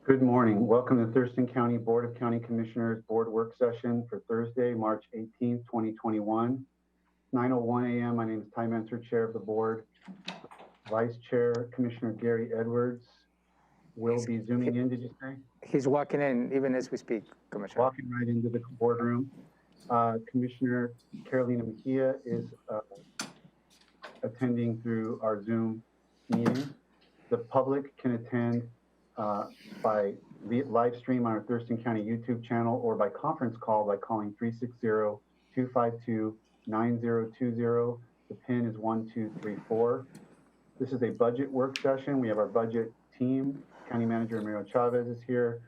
Good morning. Welcome to Thurston County Board of County Commissioners Board Work Session for Thursday, March 18th, 2021. 9:01 a.m. My name is Ty Menser, Chair of the Board. Vice Chair Commissioner Gary Edwards will be zooming in, did you say? He's walking in even as we speak, Commissioner. Walking right into the boardroom. Commissioner Carolina Mejia is attending through our Zoom meeting. The public can attend by live stream on our Thurston County YouTube channel or by conference call by calling 360-252-9020. The PIN is 1234. This is a budget work session. We have our budget team. County Manager Ramiro Chavez is here.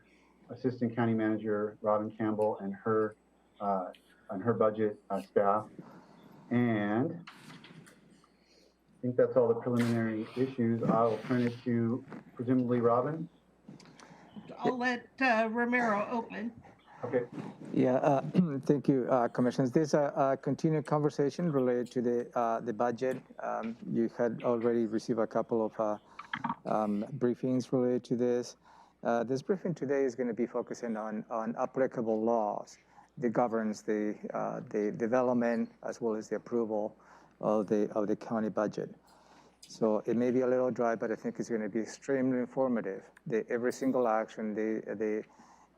Assistant County Manager Robin Campbell and her budget staff. And I think that's all the preliminary issues. I'll turn it to presumably Robin. I'll let Ramiro open. Okay. Yeah, thank you, Commissioners. This is a continued conversation related to the budget. You had already received a couple of briefings related to this. This briefing today is going to be focusing on applicable laws that governs the development as well as the approval of the county budget. So it may be a little dry, but I think it's going to be extremely informative. Every single action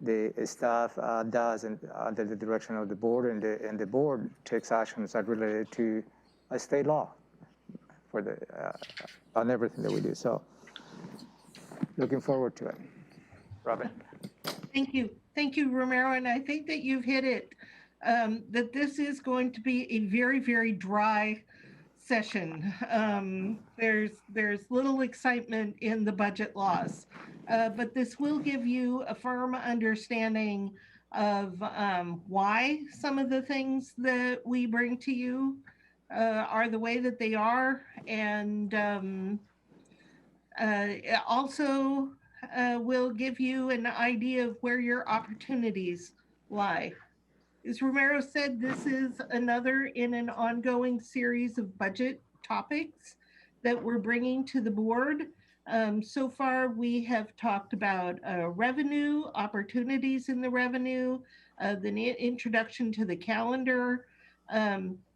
the staff does under the direction of the board, and the board takes actions that are related to a state law for on everything that we do. So looking forward to it. Robin. Thank you, Ramiro, and I think that you've hit it. That this is going to be a very, very dry session. There's little excitement in the budget laws, but this will give you a firm understanding of why some of the things that we bring to you are the way that they are, and also will give you an idea of where your opportunities lie. As Ramiro said, this is another in an ongoing series of budget topics that we're bringing to the board. So far, we have talked about revenue, opportunities in the revenue, the introduction to the calendar,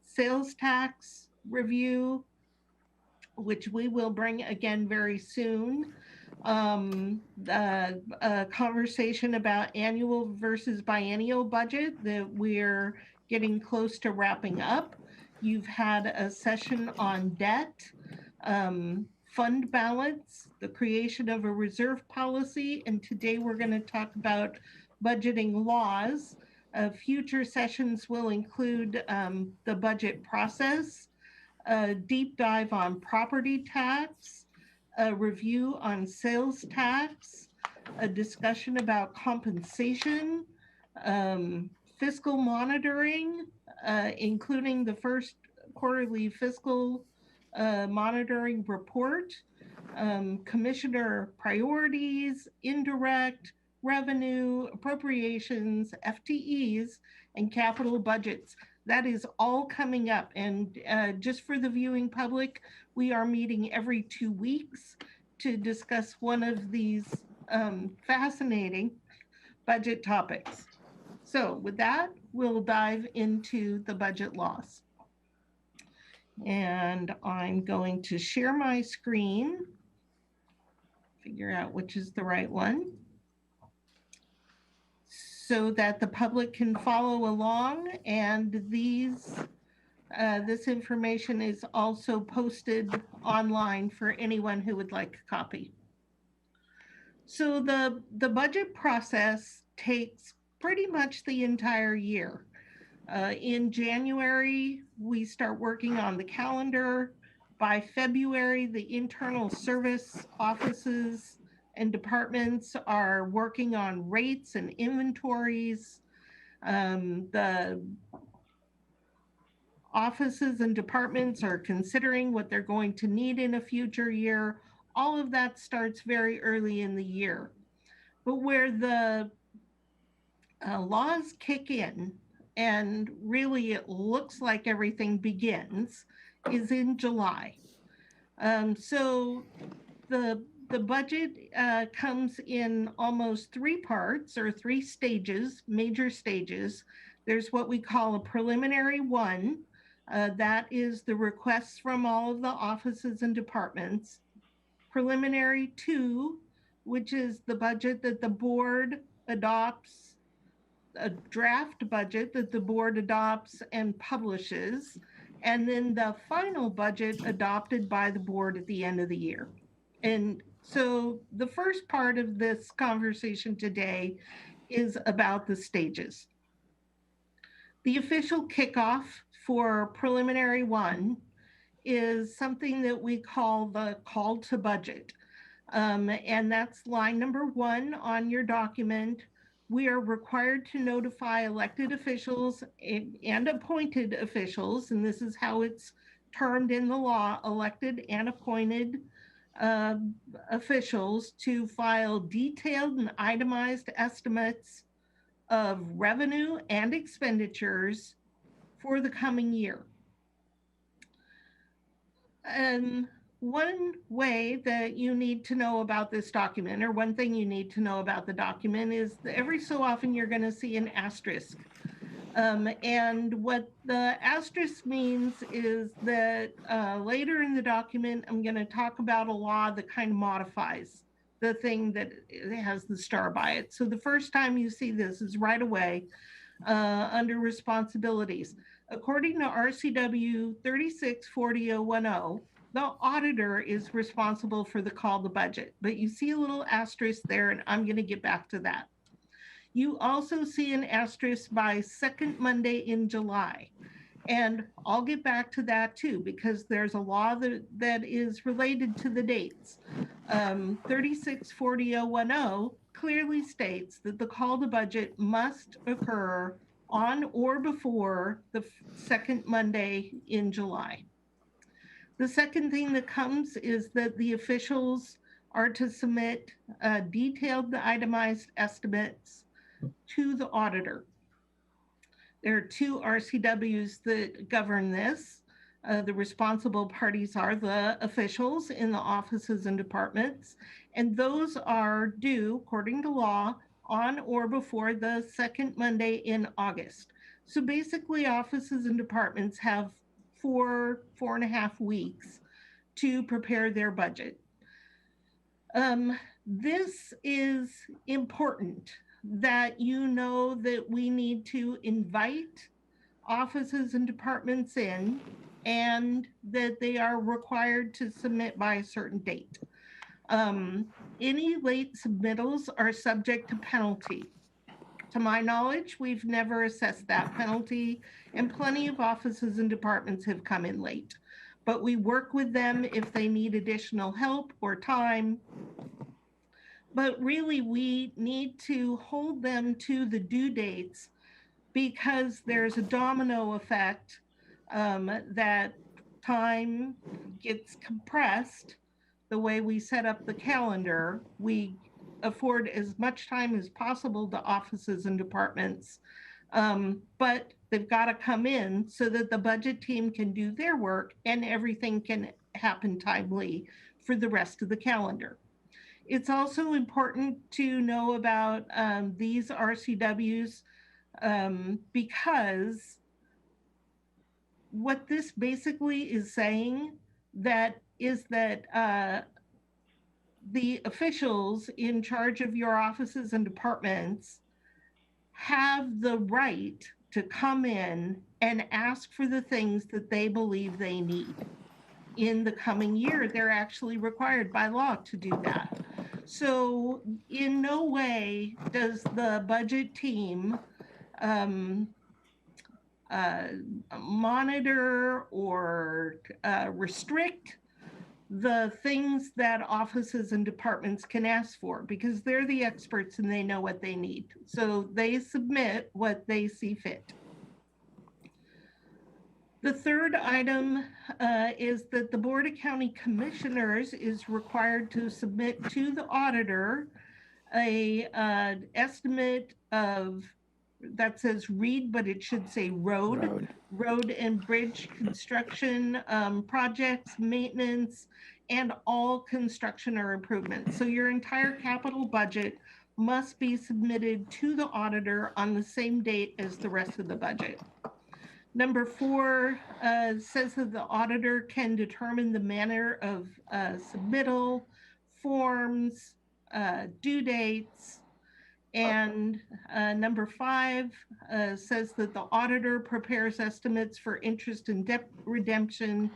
sales tax review, which we will bring again very soon. A conversation about annual versus biennial budget that we're getting close to wrapping up. You've had a session on debt, fund balance, the creation of a reserve policy, and today we're going to talk about budgeting laws. Future sessions will include the budget process, a deep dive on property tax, a review on sales tax, a discussion about compensation, fiscal monitoring, including the first quarterly fiscal monitoring report, commissioner priorities, indirect revenue, appropriations, FTEs, and capital budgets. That is all coming up. And just for the viewing public, we are meeting every 2 weeks to discuss one of these fascinating budget topics. So with that, we'll dive into the budget laws. And I'm going to share my screen, figure out which is the right one, so that the public can follow along. And this information is also posted online for anyone who would like a copy. So the budget process takes pretty much the entire year. In January, we start working on the calendar. By February, the internal service offices and departments are working on rates and inventories. The offices and departments are considering what they're going to need in a future year. All of that starts very early in the year. But where the laws kick in, and really it looks like everything begins, is in July. So the the budget comes in almost three parts or three stages, major stages. There's what we call a preliminary one. That is the requests from all of the offices and departments. Preliminary two, which is the budget that the board adopts, a draft budget that the board adopts and publishes, and then the final budget adopted by the board at the end of the year. And so the first part of this conversation today is about the stages. The official kickoff for preliminary one is something that we call the call to budget. And that's line number 1 on your document. We are required to notify elected officials and appointed officials, and this is how it's termed in the law, elected and appointed officials, to file detailed and itemized estimates of revenue and expenditures for the coming year. And one way that you need to know about this document, or one thing you need to know about the document, is that every so often you're going to see an asterisk. And what the asterisk means is that later in the document, I'm going to talk about a law that kind of modifies the thing that has the star by it. So the first time you see this is right away under responsibilities. According to RCW 364010, the auditor is responsible for the call to budget, but you see a little asterisk there, and I'm going to get back to that. You also see an asterisk by second Monday in July, and I'll get back to that too, because there's a law that is related to the dates. 364010 clearly states that the call to budget must occur on or before the second Monday in July. The second thing that comes is that the officials are to submit detailed itemized estimates to the auditor. There are 2 RCWs that govern this. The responsible parties are the officials in the offices and departments, and those are due, according to law, on or before the second Monday in August. So basically, offices and departments have 4.5 weeks to prepare their budget. This is important, that you know that we need to invite offices and departments in, and that they are required to submit by a certain date. Any late submittals are subject to penalty. To my knowledge, we've never assessed that penalty, and plenty of offices and departments have come in late. But we work with them if they need additional help or time. But really, we need to hold them to the due dates, because there's a domino effect that time gets compressed. The way we set up the calendar, we afford as much time as possible to offices and departments, but they've got to come in so that the budget team can do their work and everything can happen timely for the rest of the calendar. It's also important to know about these RCWs because what this basically is saying is that the officials in charge of your offices and departments have the right to come in and ask for the things that they believe they need. In the coming year, they're actually required by law to do that. So in no way does the budget team monitor or restrict the things that offices and departments can ask for, because they're the experts and they know what they need. So they submit what they see fit. The third item is that the Board of County Commissioners is required to submit to the auditor a estimate of that says read, but it should say road. Road and bridge construction projects, maintenance, and all construction or improvements. So your entire capital budget must be submitted to the auditor on the same date as the rest of the budget. Number 4 says that the auditor can determine the manner of submittal, forms, due dates. And number 5 says that the auditor prepares estimates for interest and debt redemption.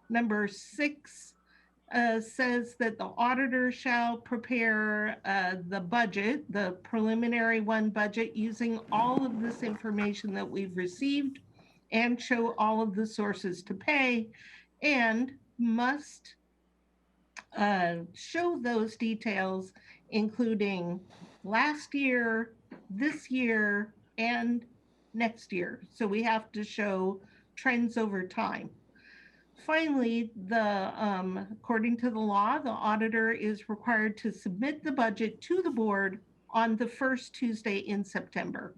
Number 6 says that the auditor shall prepare the budget, the preliminary budget, using all of this information that we've received and show all of the sources to pay, and must show those details, including last year, this year, and next year. So we have to show trends over time. Finally, according to the law, the auditor is required to submit the budget to the board on the first Tuesday in September.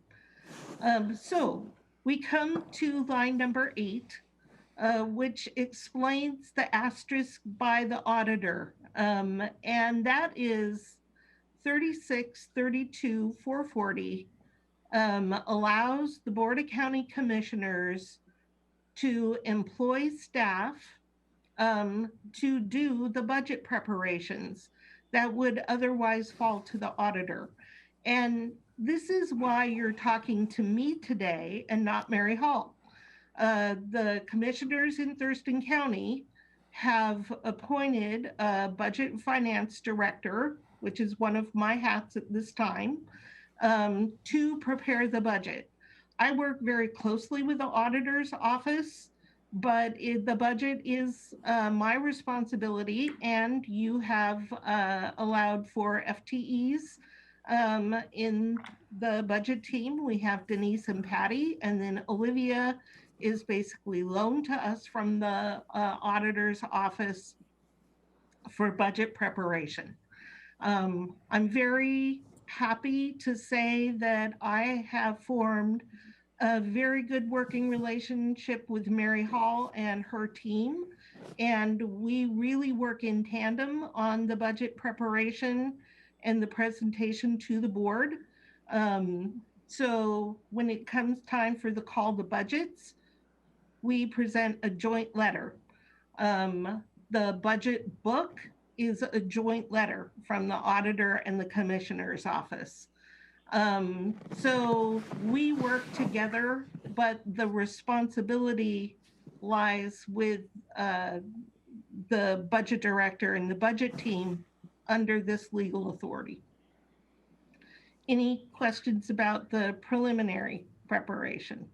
So we come to line number 8, which explains the asterisk by the auditor. And that is 3632-440 allows the Board of County Commissioners to employ staff to do the budget preparations that would otherwise fall to the auditor. And this is why you're talking to me today and not Mary Hall. The commissioners in Thurston County have appointed a budget and finance director, which is one of my hats at this time, to prepare the budget. I work very closely with the auditor's office, but the budget is my responsibility, and you have allowed for FTEs in the budget team. We have Denise and Patty, and then Olivia is basically loaned to us from the auditor's office for budget preparation. I'm very happy to say that I have formed a very good working relationship with Mary Hall and her team, and we really work in tandem on the budget preparation and the presentation to the board. So when it comes time for the call to budgets, we present a joint letter. The budget book is a joint letter from the auditor and the commissioner's office. So we work together, but the responsibility lies with the budget director and the budget team under this legal authority. Any questions about the preliminary preparation?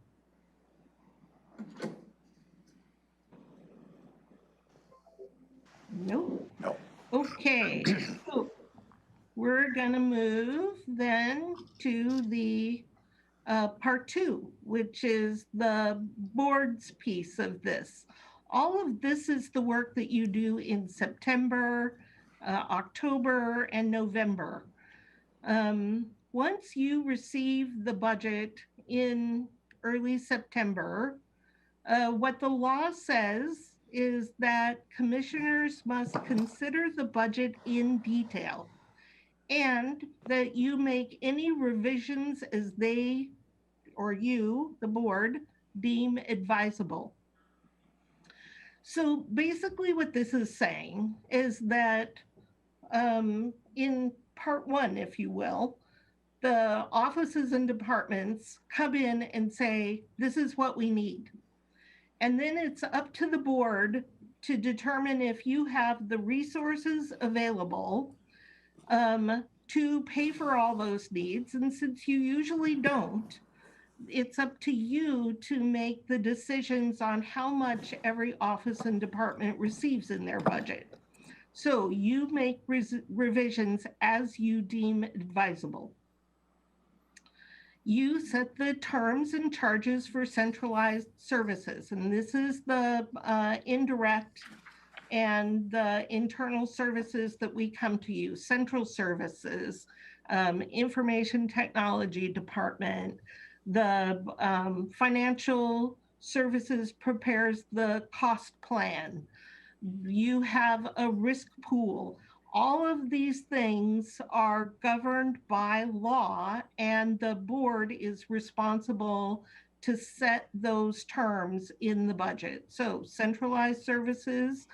Nope. No. Okay, so we're gonna move then to the part 2, which is the board's piece of this. All of this is the work that you do in September, October, and November. Once you receive the budget in early September, what the law says is that commissioners must consider the budget in detail, and that you make any revisions as they or you, the board, deem advisable. So basically what this is saying is that in part 1, if you will, the offices and departments come in and say, this is what we need. And then it's up to the board to determine if you have the resources available to pay for all those needs. And since you usually don't, it's up to you to make the decisions on how much every office and department receives in their budget. So you make revisions as you deem advisable. You set the terms and charges for centralized services, and this is the indirect and the internal services that we come to you. Central services, information technology department, The financial services prepares the cost plan. You have a risk pool. All of these things are governed by law, and the board is responsible to set those terms in the budget. So centralized services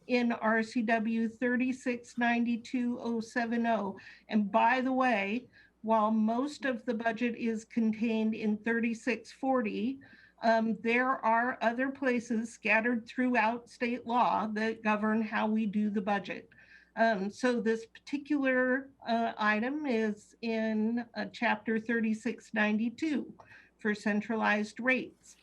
in RCW 3692070. And by the way, while most of the budget is contained in 3640, there are other places scattered throughout state law that govern how we do the budget. So this particular item is in chapter 3692 for centralized rates.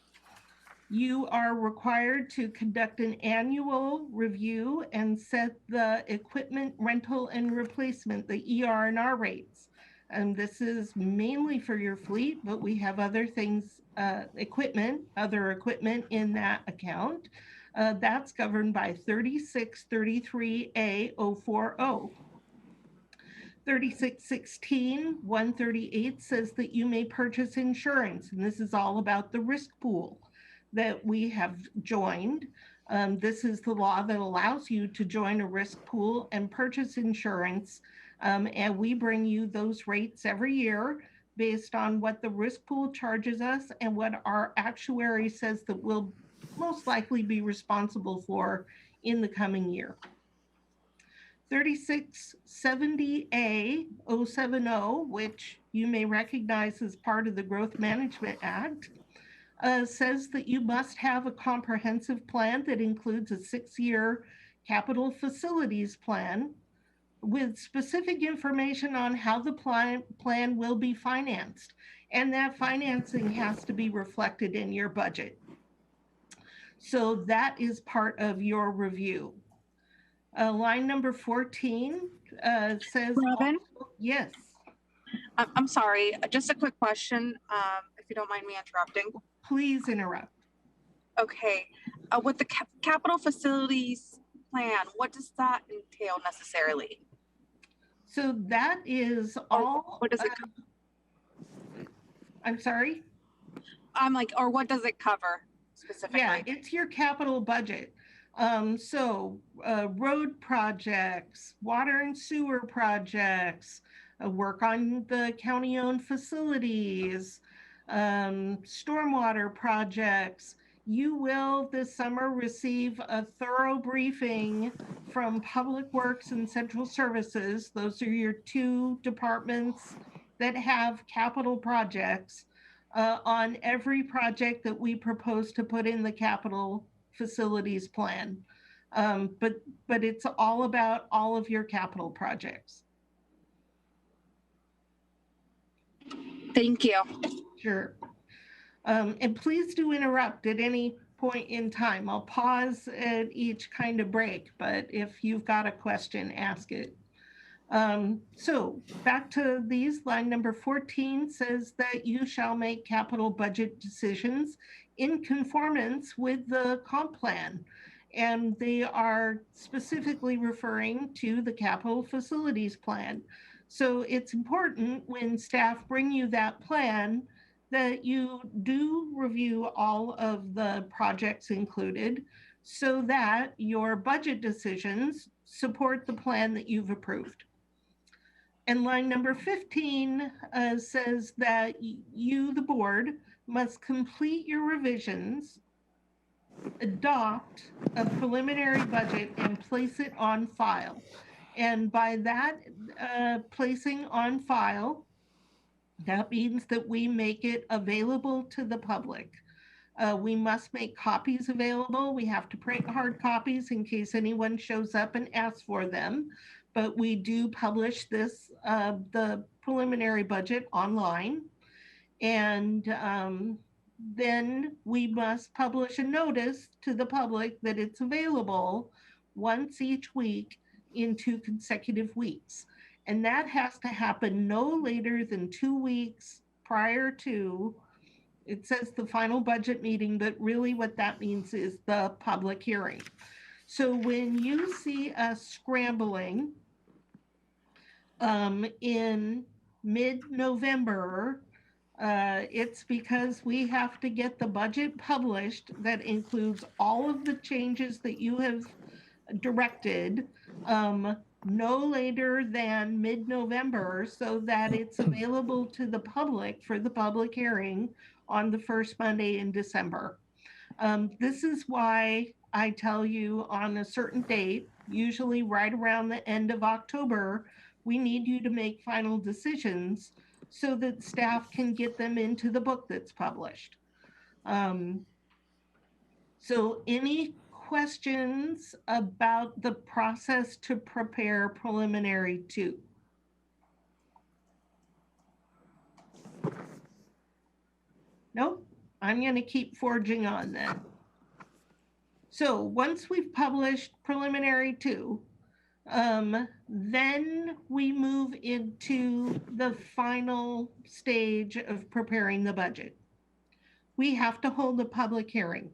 You are required to conduct an annual review and set the equipment rental and replacement, the ER&R rates. And this is mainly for your fleet, but we have other things, other equipment in that account. That's governed by 3633A040. 3616-138 says that you may purchase insurance, and this is all about the risk pool that we have joined. This is the law that allows you to join a risk pool and purchase insurance, and we bring you those rates every year based on what the risk pool charges us and what our actuary says that we'll most likely be responsible for in the coming year. 3670A070, which you may recognize as part of the Growth Management Act, says that you must have a comprehensive plan that includes a 6-year capital facilities plan with specific information on how the plan will be financed. And that financing has to be reflected in your budget. So that is part of your review. Line number 14 says— Robin? Yes. I'm sorry, just a quick question, if you don't mind me interrupting. Please interrupt. Okay, with the capital facilities plan, what does that entail necessarily? So that is all— What does it I'm sorry? or what does it cover specifically? Yeah, it's your capital budget. Road projects, water and sewer projects, work on the county-owned facilities, stormwater projects. You will this summer receive a thorough briefing from Public Works and Central Services. Those are your two departments that have capital projects, on every project that we propose to put in the capital facilities plan. But it's all about all of your capital projects. Thank you. Sure. And please do interrupt at any point in time. I'll pause at each kind of break, but if you've got a question, ask it. So back to these, line number 14 says that you shall make capital budget decisions in conformance with the comp plan. And they are specifically referring to the capital facilities plan. So it's important when staff bring you that plan that you do review all of the projects included so that your budget decisions support the plan that you've approved. And line number 15 says that you, the board, must complete your revisions, adopt a preliminary budget, and place it on file. And by that placing on file, that means that we make it available to the public. We must make copies available. We have to print hard copies in case anyone shows up and asks for them. But we do publish this, the preliminary budget online. And then we must publish a notice to the public that it's available once each week in 2 consecutive weeks. And that has to happen no later than 2 weeks prior to, it says the final budget meeting, but really what that means is the public hearing. So when you see us scrambling in mid-November It's because we have to get the budget published that includes all of the changes that you have directed, no later than mid-November, so that it's available to the public for the public hearing on the first Monday in December. This is why I tell you on a certain date, usually right around the end of October, we need you to make final decisions so that staff can get them into the book that's published. So any questions about the process to prepare preliminary two? Nope, I'm going to keep forging on then. So once we've published preliminary two, then we move into the final stage of preparing the budget. We have to hold a public hearing.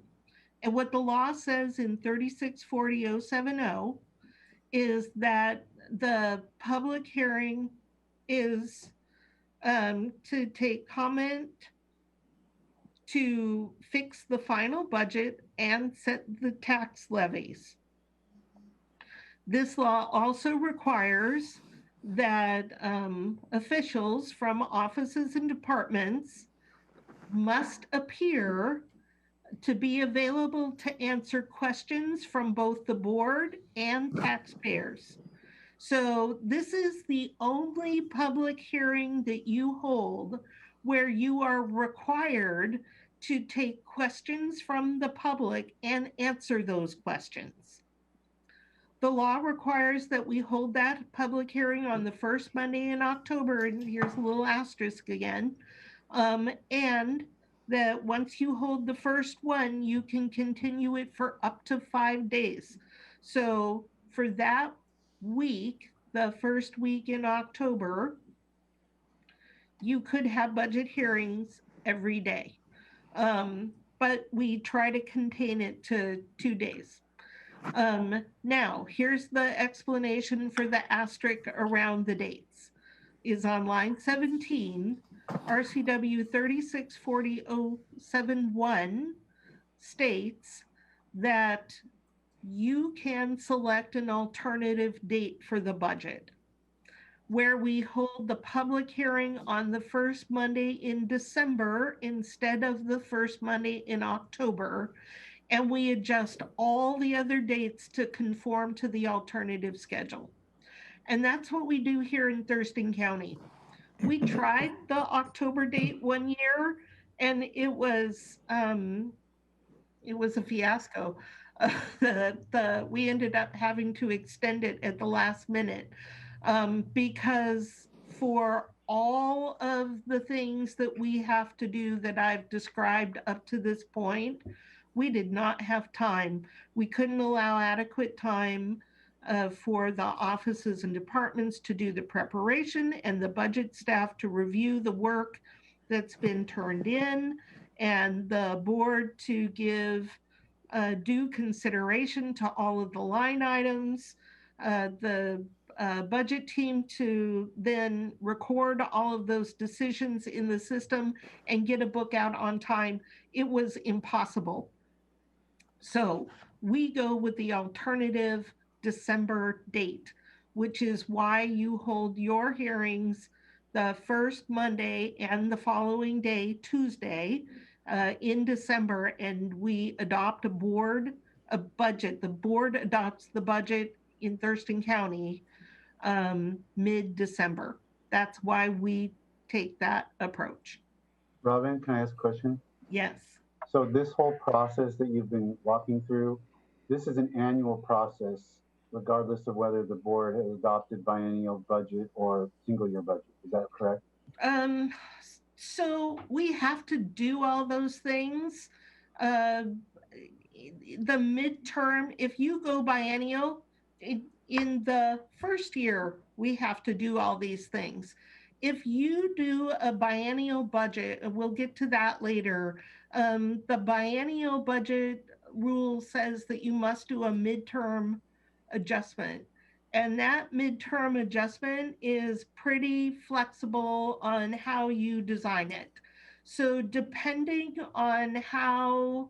And what the law says in 3640.070 is that the public hearing is to take comment, to fix the final budget, and set the tax levies. This law also requires that officials from offices and departments must appear to be available to answer questions from both the board and taxpayers. So this is the only public hearing that you hold where you are required to take questions from the public and answer those questions. The law requires that we hold that public hearing on the first Monday in October, and here's a little asterisk again, and that once you hold the first one, you can continue it for up to 5 days. So for that week, the first week in October, you could have budget hearings every day. But we try to contain it to 2 days. Now, here's the explanation for the asterisk around the dates. Is on line 17, RCW 3640.071 states that you can select an alternative date for the budget, where we hold the public hearing on the first Monday in December instead of the first Monday in October, and we adjust all the other dates to conform to the alternative schedule. And that's what we do here in Thurston County. We tried the October date one year, and it was a fiasco. We ended up having to extend it at the last minute because for all of the things that we have to do that I've described up to this point, we did not have time. We couldn't allow adequate time for the offices and departments to do the preparation and the budget staff to review the work that's been turned in, and the board to give due consideration to all of the line items, the budget team to then record all of those decisions in the system and get a book out on time. It was impossible. So we go with the alternative December date, which is why you hold your hearings the first Monday and the following day, Tuesday, in December, and we adopt a budget. The board adopts the budget in Thurston County mid-December. That's why we take that approach. Robin, can I ask a question? Yes. So this whole process that you've been walking through, this is an annual process, regardless of whether the board has adopted biennial budget or single year budget. Is that correct? So we have to do all those things. The midterm, if you go biennial, in the first year, we have to do all these things. If you do a biennial budget, and we'll get to that later, the biennial budget rule says that you must do a midterm adjustment. And that midterm adjustment is pretty flexible on how you design it. So depending on how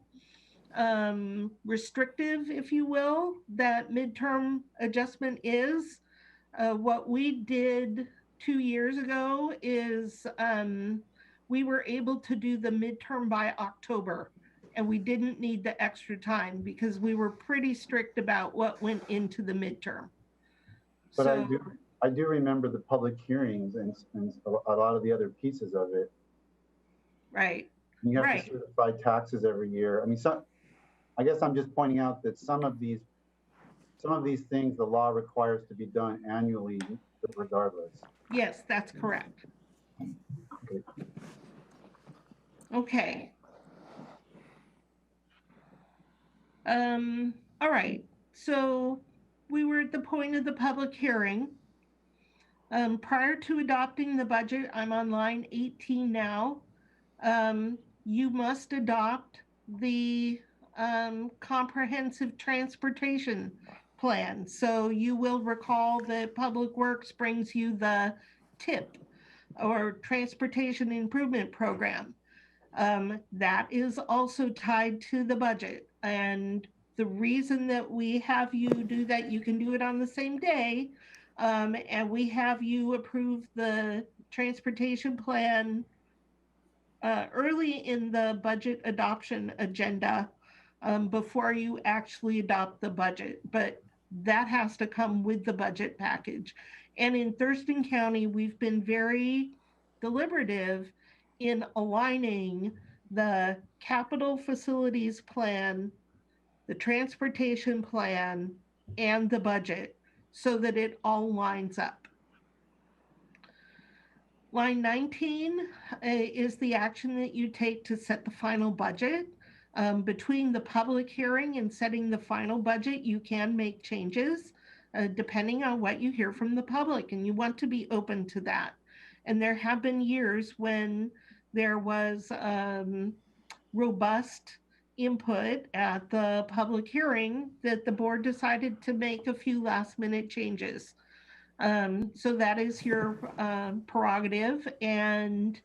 restrictive, if you will, that midterm adjustment is, what we did 2 years ago is we were able to do the midterm by October, and we didn't need the extra time because we were pretty strict about what went into the midterm. But So, I do remember the public hearings and a lot of the other pieces of it. right, You have right. to certify taxes every year. I mean, I guess I'm just pointing out that some of these things the law requires to be done annually regardless. Yes, that's correct. Okay. Okay. All right. So we were at the point of the public hearing. Prior to adopting the budget, I'm on line 18 now. You must adopt the comprehensive transportation plan. So you will recall that Public Works brings you the TIP, or Transportation Improvement Program. That is also tied to the budget. And the reason that we have you do that, you can do it on the same day, and we have you approve the transportation plan early in the budget adoption agenda, before you actually adopt the budget. But that has to come with the budget package. And in Thurston County, we've been very deliberative in aligning the capital facilities plan, the transportation plan, and the budget so that it all lines up. Line 19 is the action that you take to set the final budget. Between the public hearing and setting the final budget, you can make changes depending on what you hear from the public, and you want to be open to that. And there have been years when there was robust input at the public hearing that the board decided to make a few last minute changes. So that is your prerogative, and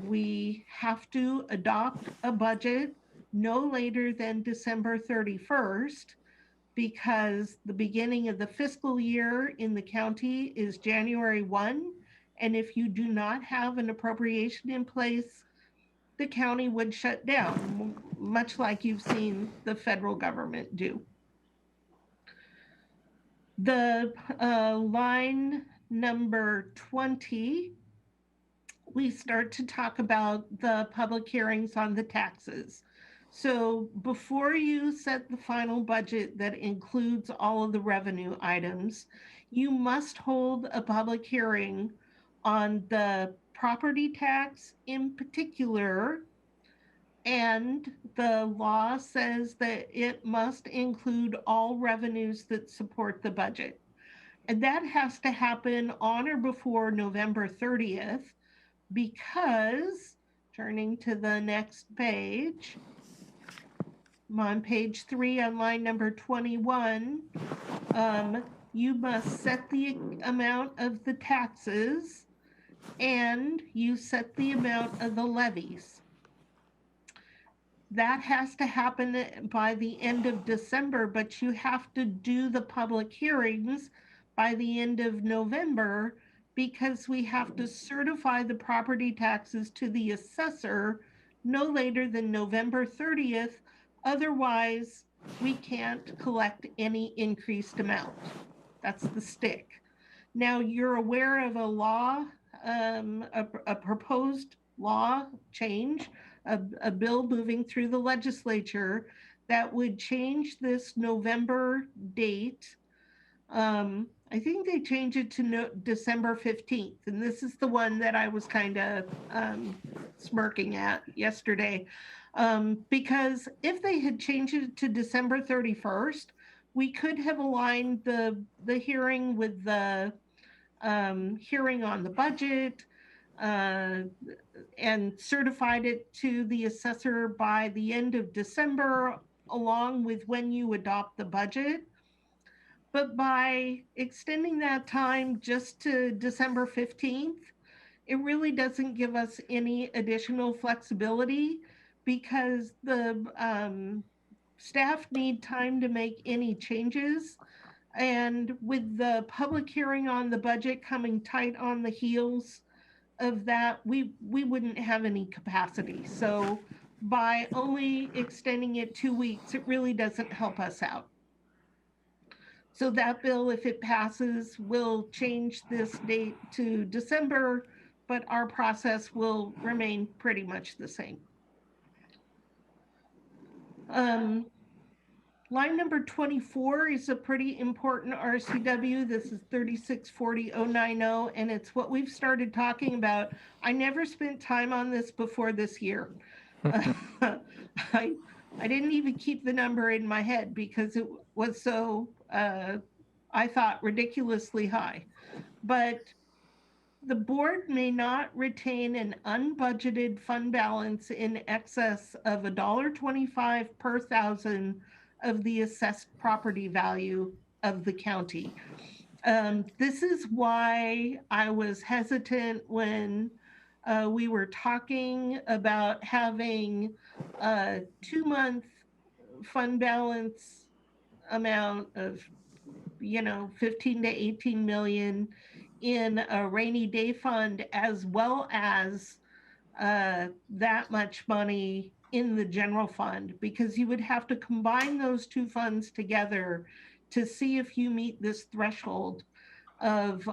we have to adopt a budget no later than December 31st, because the beginning of the fiscal year in the county is January 1. And if you do not have an appropriation in place, the county would shut down, much like you've seen the federal government do. The line number 20, we start to talk about the public hearings on the taxes. So before you set the final budget that includes all of the revenue items, you must hold a public hearing on the property tax in particular. And the law says that it must include all revenues that support the budget. And that has to happen on or before November 30th, because, turning to the next page, I'm on page 3 on line number 21, you must set the amount of the taxes and you set the amount of the levies. That has to happen by the end of December, but you have to do the public hearings by the end of November, because we have to certify the property taxes to the assessor no later than November 30th. Otherwise, we can't collect any increased amount. That's the stick. Now, you're aware of a law, a proposed law change, a bill moving through the legislature that would change this November date. I think they changed it to December 15th. And this is the one that I was kind of smirking at yesterday. Because if they had changed it to December 31st, we could have aligned the hearing with the hearing on the budget, and certified it to the assessor by the end of December, along with when you adopt the budget. But by extending that time just to December 15th, it really doesn't give us any additional flexibility because the staff need time to make any changes. And with the public hearing on the budget coming tight on the heels of that, we wouldn't have any capacity. So by only extending it 2 weeks, it really doesn't help us out. So that bill, if it passes, will change this date to December, but our process will remain pretty much the same. Line number 24 is a pretty important RCW. This is 3640090, and it's what we've started talking about. I never spent time on this before this year. I didn't even keep the number in my head because it was so, I thought, ridiculously high. But the board may not retain an unbudgeted fund balance in excess of $1.25 per thousand of the assessed property value of the county. This is why I was hesitant when we were talking about having a 2-month fund balance amount of, 15 to 18 million in a rainy day fund, as well as that much money in the general fund, because you would have to combine those two funds together to see if you meet this threshold of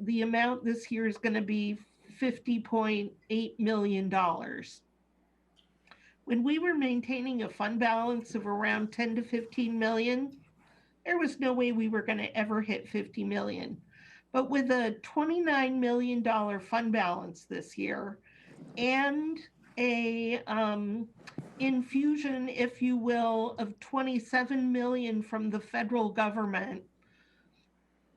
the amount this year is going to be $50.8 million. When we were maintaining a fund balance of around 10 to 15 million, there was no way we were going to ever hit 50 million. But with a $29 million fund balance this year and a infusion, if you will, of 27 million from the federal government,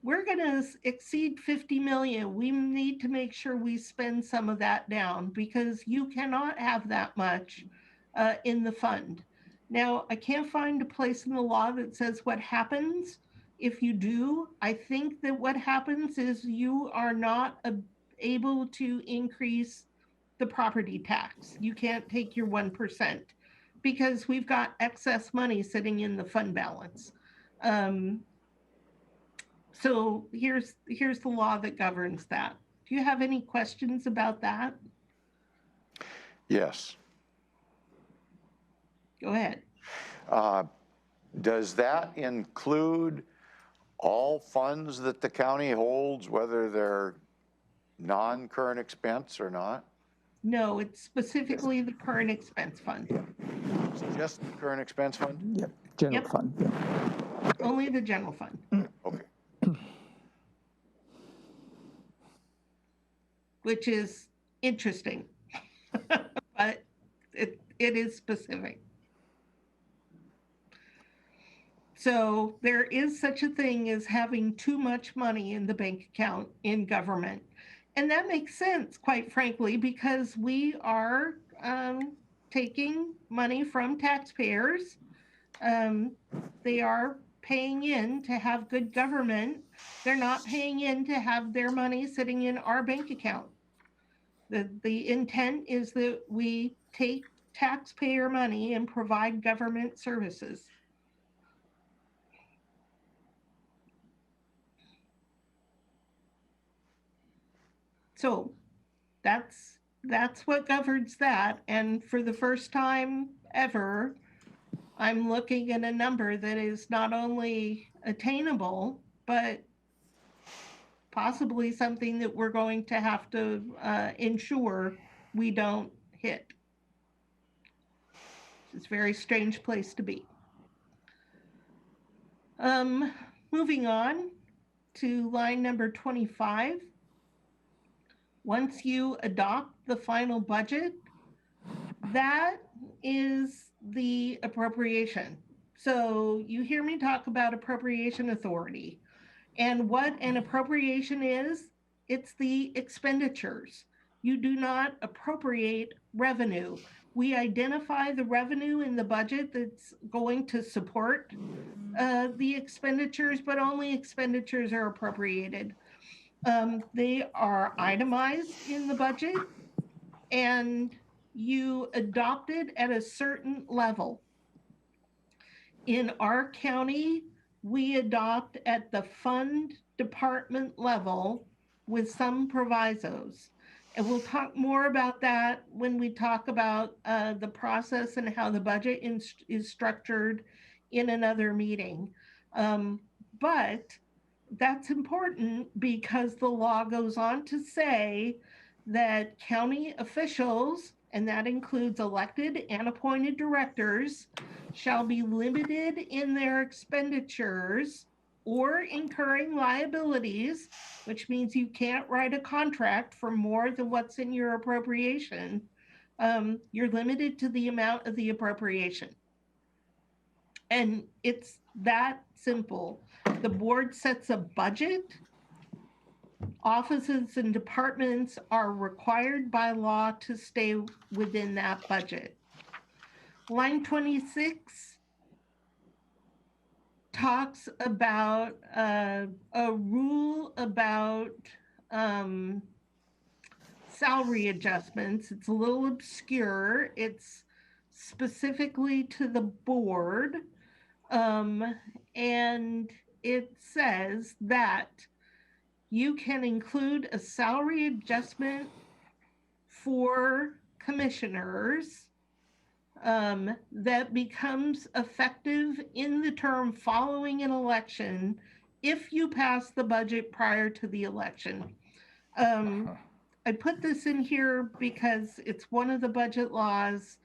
we're going to exceed 50 million. We need to make sure we spend some of that down because you cannot have that much in the fund. Now, I can't find a place in the law that says what happens if you do. I think that what happens is you are not able to increase the property tax. You can't take your 1% because we've got excess money sitting in the fund balance. So here's the law that governs that. Do you have any questions about that? Yes. Go ahead. Does that include all funds that the county holds, whether they're non-current expense or not? No, it's specifically the current expense fund. It's just the current expense fund? Yep, general Yep. fund. Yeah. Only the general fund. Okay. Which is interesting, but it is specific. So there is such a thing as having too much money in the bank account in government. And that makes sense, quite frankly, because we are taking money from taxpayers. They are paying in to have good government. They're not paying in to have their money sitting in our bank account. The intent is that we take taxpayer money and provide government services. So that's what governs that. And for the first time ever, I'm looking at a number that is not only attainable, but possibly something that we're going to have to ensure we don't hit. It's a very strange place to be. Moving on to line number 25. Once you adopt the final budget, that is the appropriation. So you hear me talk about appropriation authority. And what an appropriation is, it's the expenditures. You do not appropriate revenue. We identify the revenue in the budget that's going to support the expenditures, but only expenditures are appropriated. They are itemized in the budget, and you adopt it at a certain level. In our county, we adopt at the fund department level with some provisos. And we'll talk more about that when we talk about the process and how the budget is structured in another meeting. But that's important because the law goes on to say that county officials, and that includes elected and appointed directors, shall be limited in their expenditures or incurring liabilities, which means you can't write a contract for more than what's in your appropriation. You're limited to the amount of the appropriation. And it's that simple. The board sets a budget. Offices and departments are required by law to stay within that budget. Line 26 talks about a rule about salary adjustments. It's a little obscure. It's specifically to the board. And it says that you can include a salary adjustment for commissioners that becomes effective in the term following an election if you pass the budget prior to the election. I put this in here because it's one of the budget laws.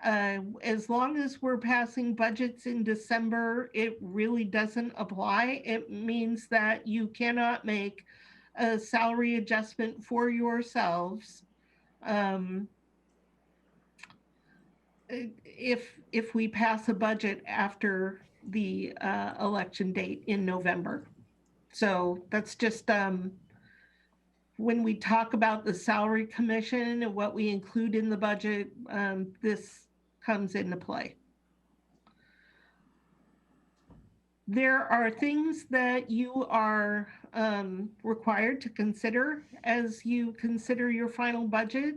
As long as we're passing budgets in December, it really doesn't apply. It means that you cannot make a salary adjustment for yourselves if we pass a budget after the election date in November. So that's just when we talk about the salary commission and what we include in the budget, this comes into play. There are things that you are required to consider as you consider your final budget.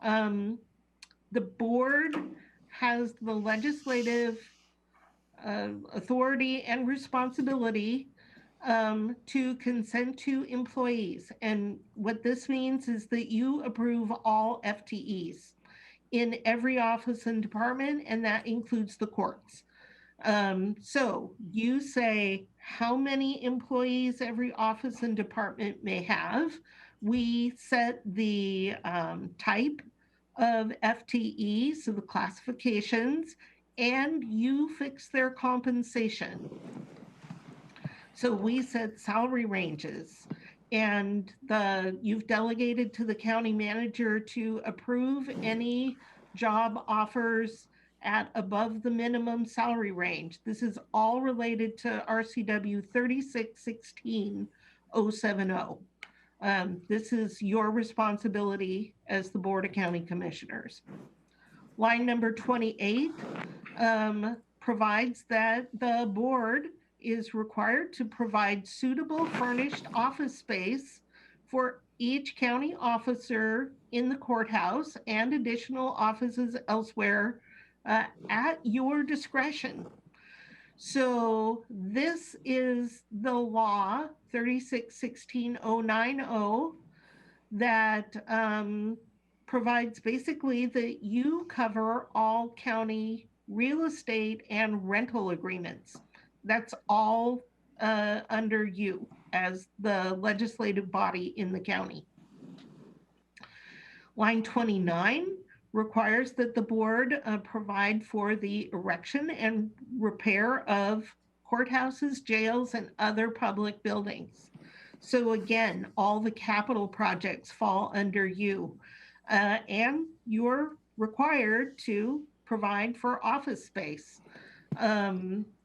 The board has the legislative authority and responsibility to consent to employees. And what this means is that you approve all FTEs in every office and department, and that includes the courts. So you say how many employees every office and department may have. We set the type of FTE, so the classifications, and you fix their compensation. So we set salary ranges, and you've delegated to the county manager to approve any job offers at above the minimum salary range. This is all related to RCW 3616-070. This is your responsibility as the Board of County Commissioners. Line number 28 provides that the board is required to provide suitable furnished office space for each county officer in the courthouse and additional offices elsewhere at your discretion. So this is the law 3616-090 that provides basically that you cover all county real estate and rental agreements. That's all under you as the legislative body in the county. Line 29 requires that the board provide for the erection and repair of courthouses, jails, and other public buildings. So again, all the capital projects fall under you, and you're required to provide for office space.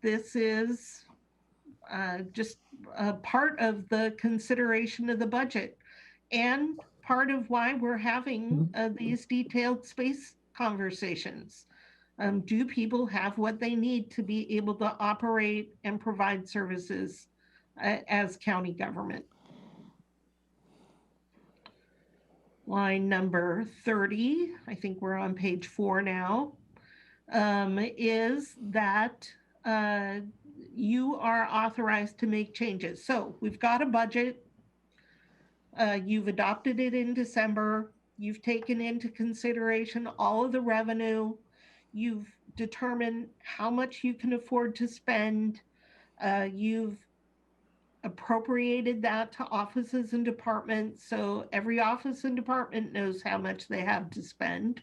This is just a part of the consideration of the budget and part of why we're having these detailed space conversations. Do people have what they need to be able to operate and provide services as county government? line number 30, I think we're on page 4 now, is that you are authorized to make changes. So we've got a budget. You've adopted it in December. You've taken into consideration all of the revenue. You've determined how much you can afford to spend. You've appropriated that to offices and departments, so every office and department knows how much they have to spend.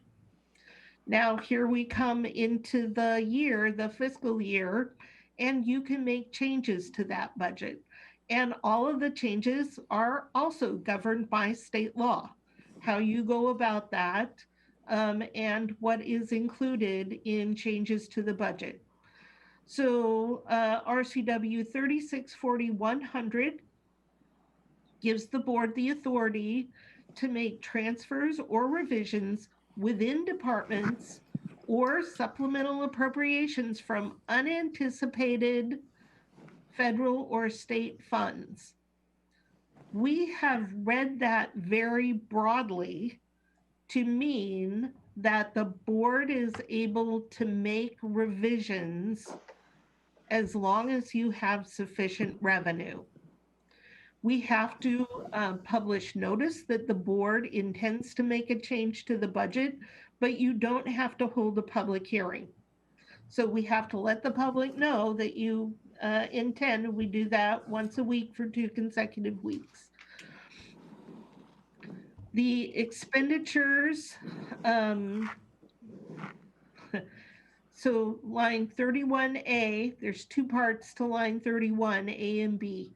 Now, here we come into the year, the fiscal year, and you can make changes to that budget. And all of the changes are also governed by state law, how you go about that, and what is included in changes to the budget. So RCW 3640-100 gives the board the authority to make transfers or revisions within departments or supplemental appropriations from unanticipated federal or state funds. We have read that very broadly to mean that the board is able to make revisions as long as you have sufficient revenue. We have to publish notice that the board intends to make a change to the budget, but you don't have to hold a public hearing. So we have to let the public know that you intend. We do that once a week for 2 consecutive weeks. The expenditures, so line 31A, there's 2 parts to line 31, A and B.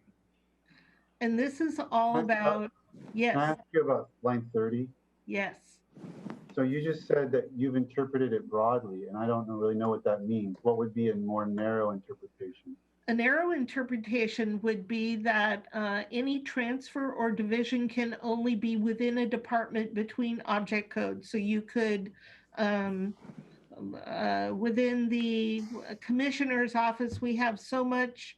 And this is all about, yes. Can I ask you about line 30? Yes. So you just said that you've interpreted it broadly, and I don't really know what that means. What would be a more narrow interpretation? A narrow interpretation would be that any transfer or division can only be within a department between object codes. So you could, within the commissioner's office, we have so much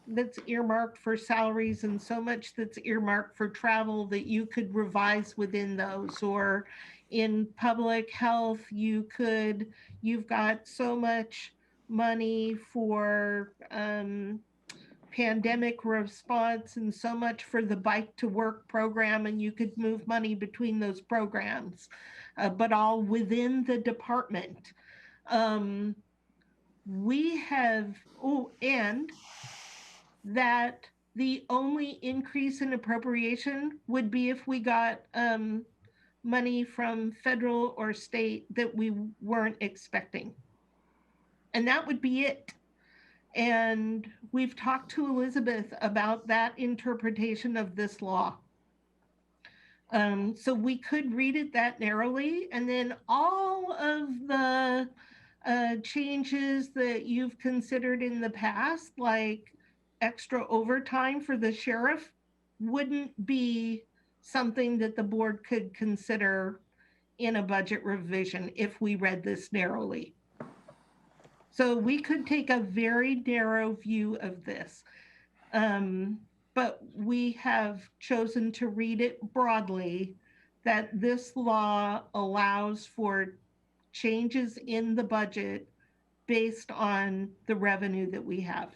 that's earmarked for salaries and so much that's earmarked for travel that you could revise within those. Or in public health, you've got so much money for pandemic response and so much for the Bike to Work program, and you could move money between those programs, but all within the department. We have, and that the only increase in appropriation would be if we got money from federal or state that we weren't expecting. And that would be it. And we've talked to Elizabeth about that interpretation of this law. So we could read it that narrowly, and then all of the changes that you've considered in the past, like extra overtime for the sheriff, wouldn't be something that the board could consider in a budget revision if we read this narrowly. So we could take a very narrow view of this, but we have chosen to read it broadly, that this law allows for changes in the budget based on the revenue that we have.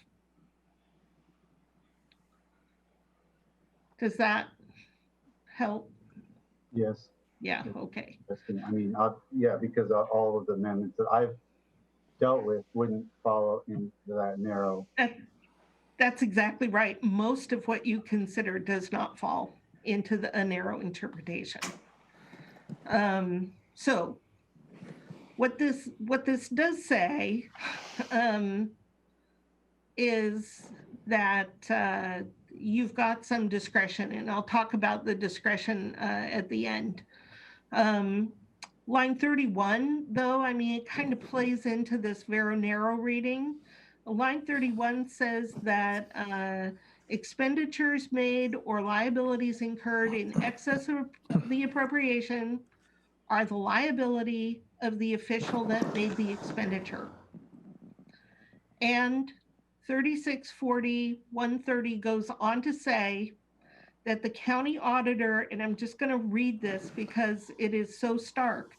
Does that help? Yes. Yeah, okay. I mean, yeah, because all of the amendments that I've dealt with wouldn't follow into that narrow. That's exactly right. Most of what you consider does not fall into a narrow interpretation. So what this does say is that you've got some discretion, and I'll talk about the discretion at the end. Line 31, though, I mean, it kind of plays into this very narrow reading. Line 31 says that expenditures made or liabilities incurred in excess of the appropriation are the liability of the official that made the expenditure. And 3640-130 goes on to say that the county auditor, and I'm just going to read this because it is so stark.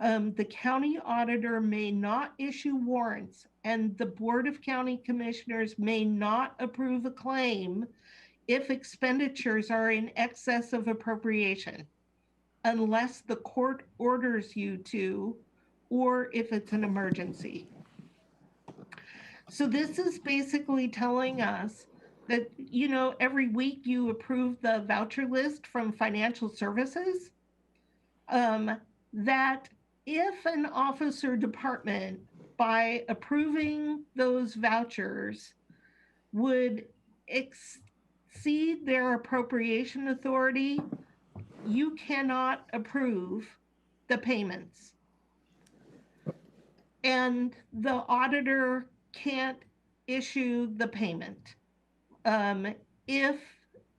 The county auditor may not issue warrants, and the Board of County Commissioners may not approve a claim if expenditures are in excess of appropriation, unless the court orders you to, or if it's an emergency. So this is basically telling us that, you know, every week you approve the voucher list from financial services, that if an office or department, by approving those vouchers, would exceed their appropriation authority, you cannot approve the payments. And the auditor can't issue the payment if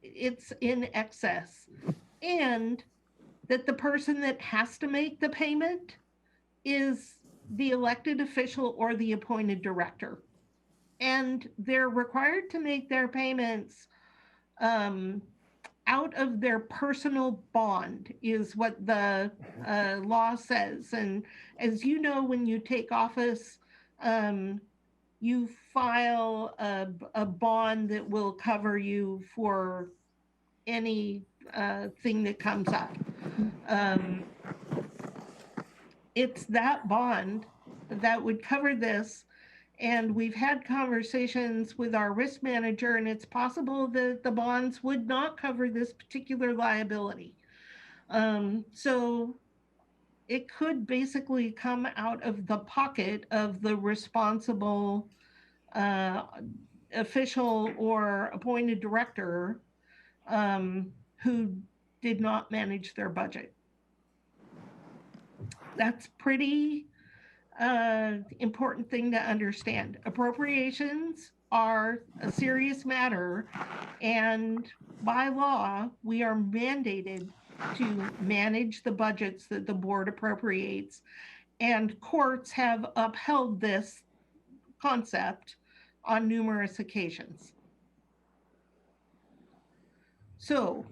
it's in excess, and that the person that has to make the payment is the elected official or the appointed director. And they're required to make their payments out of their personal bond, is what the law says. And as you know, when you take office, you file a bond that will cover you for any thing that comes up. It's that bond that would cover this. And we've had conversations with our risk manager, and it's possible that the bonds would not cover this particular liability. So it could basically come out of the pocket of the responsible official or appointed director who did not manage their budget. That's pretty important thing to understand. Appropriations are a serious matter, and by law, we are mandated to manage the budgets that the board appropriates, and courts have upheld this concept on numerous occasions. So,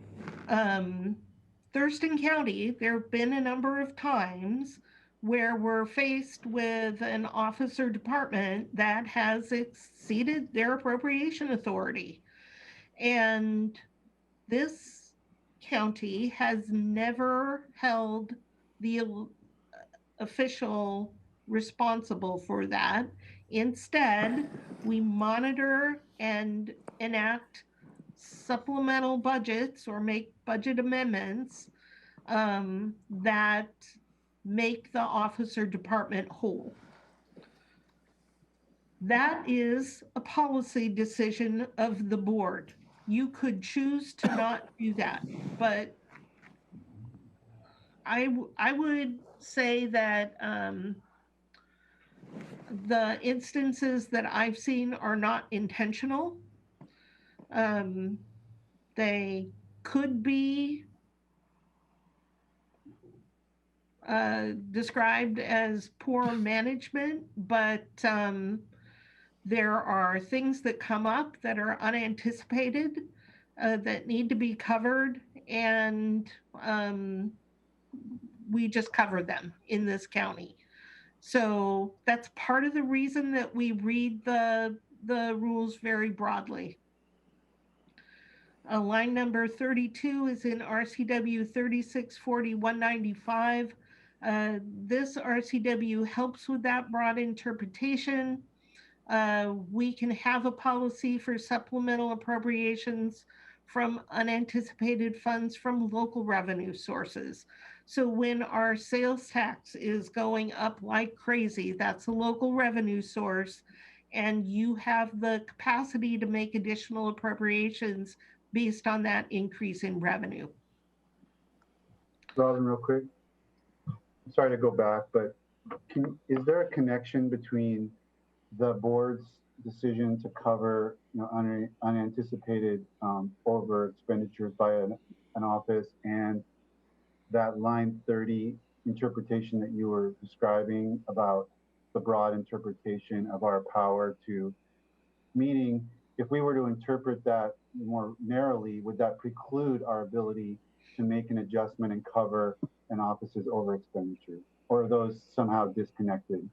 Thurston County, there have been a number of times where we're faced with an office or department that has exceeded their appropriation authority. And this county has never held the official responsible for that. Instead, we monitor and enact supplemental budgets or make budget amendments that make the office or department whole. That is a policy decision of the board. You could choose to not do that, but I would say that the instances that I've seen are not intentional. They could be described as poor management, but there are things that come up that are unanticipated that need to be covered, and we just cover them in this county. So that's part of the reason that we read the rules very broadly. Line number 32 is in RCW 3640-195. This RCW helps with that broad interpretation. We can have a policy for supplemental appropriations from unanticipated funds from local revenue sources. So when our sales tax is going up like crazy, that's a local revenue source, and you have the capacity to make additional appropriations based on that increase in revenue. Robin, real quick. Sorry to go back, but is there a connection between the board's decision to cover, you know, unanticipated over expenditures by an office and that line 30 interpretation that you were describing about the broad interpretation of our power to, meaning if we were to interpret that more narrowly, would that preclude our ability to make an adjustment and cover an office's over expenditure? Or are those somehow disconnected?